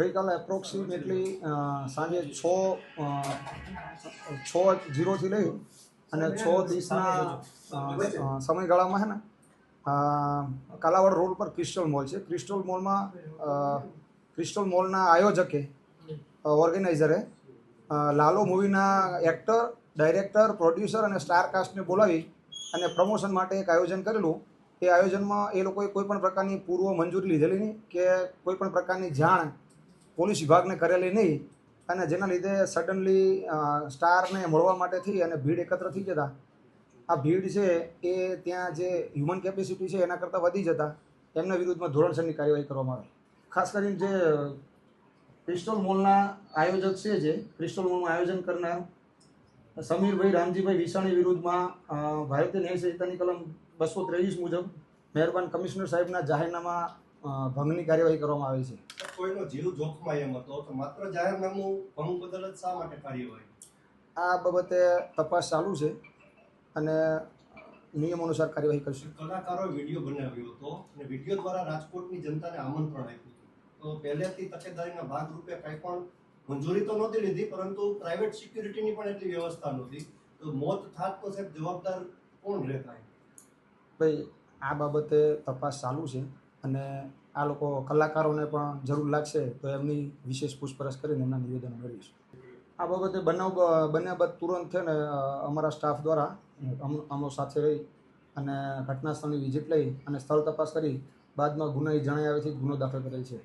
ગઈકાલે એપ્રોક્સિમેટલી સાંજે 6:00 લઈ અને 6:30 સમયગાળામાં છે ને કાલાવાડ રોડ પર ક્રિસ્ટલ મોલ છે. ક્રિસ્ટલ મોલના આયોજકે ઓર્ગેનાઇઝરે લાલો મૂવીના એક્ટર, ડાયરેક્ટર, પ્રોડ્યુસર અને સ્ટાર કાસ્ટને બોલાવી અને પ્રમોશન માટે એક આયોજન કરેલું. એ આયોજનમાં એ લોકોએ કોઈપણ પ્રકારની પૂર્વ મંજૂરી લીધેલી નહીં કે કોઈપણ પ્રકારની જાણ પોલીસ વિભાગને કરેલી નહીં, અને જેના લીધે સડનલી સ્ટારને મળવા માટે થઈ અને ભીડ એકત્ર થઈ જતા આ ભીડ છે એ ત્યાં જે હ્યુમન કેપેસિટી છે એના કરતાં વધી જતા એમના વિરુદ્ધમાં ધોરણસરની કાર્યવાહી કરવામાં આવે. ખાસ કરીને જે ક્રિસ્ટલ મોલના આયોજક છે, જે ક્રિસ્ટલ મોલનું આયોજન કરનાર સમીરભાઈ રામજીભાઈ વિસાણી વિરુદ્ધમાં ભારતીય ન્યાય સંહિતાની કલમ 223 મુજબ મહેરબાન કમિશનર સાહેબના જાહેરનામા ભંગની કાર્યવાહી કરવામાં આવી છે. કોઈનો જીવ જોખમાય એમ હતો તો માત્ર જાહેરનામું ભંગ બદલ જ શા માટે કાર્યવાહી? આ બાબતે તપાસ ચાલુ છે અને નિયમ અનુસાર કાર્યવાહી કરશું. કલાકારોએ વિડીયો બનાવ્યો હતો અને વિડીયો દ્વારા રાજકોટની જનતાને આમંત્રણ આપ્યું હતું. તો પહેલેથી તકેદારીના ભાગરૂપે કંઈ પણ મંજૂરી તો નહોતી લીધી, પરંતુ પ્રાઇવેટ સિક્યુરિટીની પણ એટલી વ્યવસ્થા નહોતી. તો મોત થાત તો સાહેબ જવાબદાર કોણ રહેતા? ભાઈ, આ બાબતે તપાસ ચાલુ છે અને આ લોકો કલાકારોને પણ જરૂર લાગશે તો એમની વિશેષ પૂછપરછ કરીને એમના નિવેદનો મેળવીશું. આ બાબતે બન્યા બાદ તુરંત છે ને અમારા સ્ટાફ દ્વારા અમો સાથે રહી અને ઘટના સ્થળની વિઝિટ લઈ અને સ્થળ તપાસ કરી બાદમાં ગુનાહી જણાઈ આવેથી ગુનો દાખલ કરેલ છે.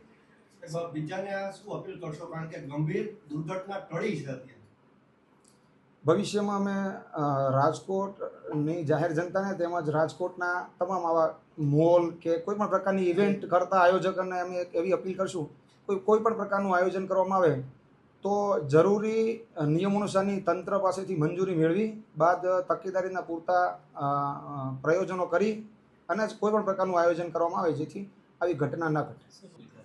બીજાને આ શું અપીલ કરશો, કારણ કે ગંભીર દુર્ઘટના ટળી છે અત્યારે? ભવિષ્યમાં અમે રાજકોટની જાહેર જનતાને તેમજ રાજકોટના તમામ આવા મોલ કે કોઈ પણ પ્રકારની ઇવેન્ટ કરતા આયોજકોને અમે એવી અપીલ કરશું, કોઈ પણ પ્રકારનું આયોજન કરવામાં આવે તો જરૂરી નિયમોનુસારની તંત્ર પાસેથી મંજૂરી મેળવી બાદ તકેદારીના પૂરતા પ્રયોજનો કરી અને કોઈ પણ પ્રકારનું આયોજન કરવામાં આવે જેથી આવી ઘટના ન ઘટે.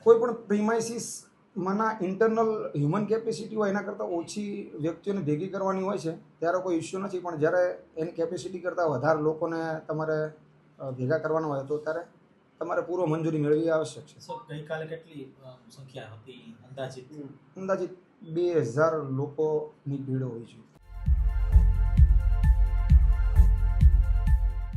કોઈ પણ પ્રિમાઇસીસમાંના ઇન્ટરનલ હ્યુમન કેપેસિટી હોય એના કરતાં ઓછી વ્યક્તિઓને ભેગી કરવાની હોય છે ત્યારે કોઈ ઇસ્યુ નથી, પણ જ્યારે એની કેપેસિટી કરતાં વધારે લોકોને તમારે ભેગા કરવાના હોય તો ત્યારે તમારે પૂર્વ મંજૂરી મેળવવી આવશ્યક છે. ગઈકાલે કેટલી સંખ્યા હતી અંદાજિત? અંદાજિત 2000 લોકોની ભીડ હોય છે.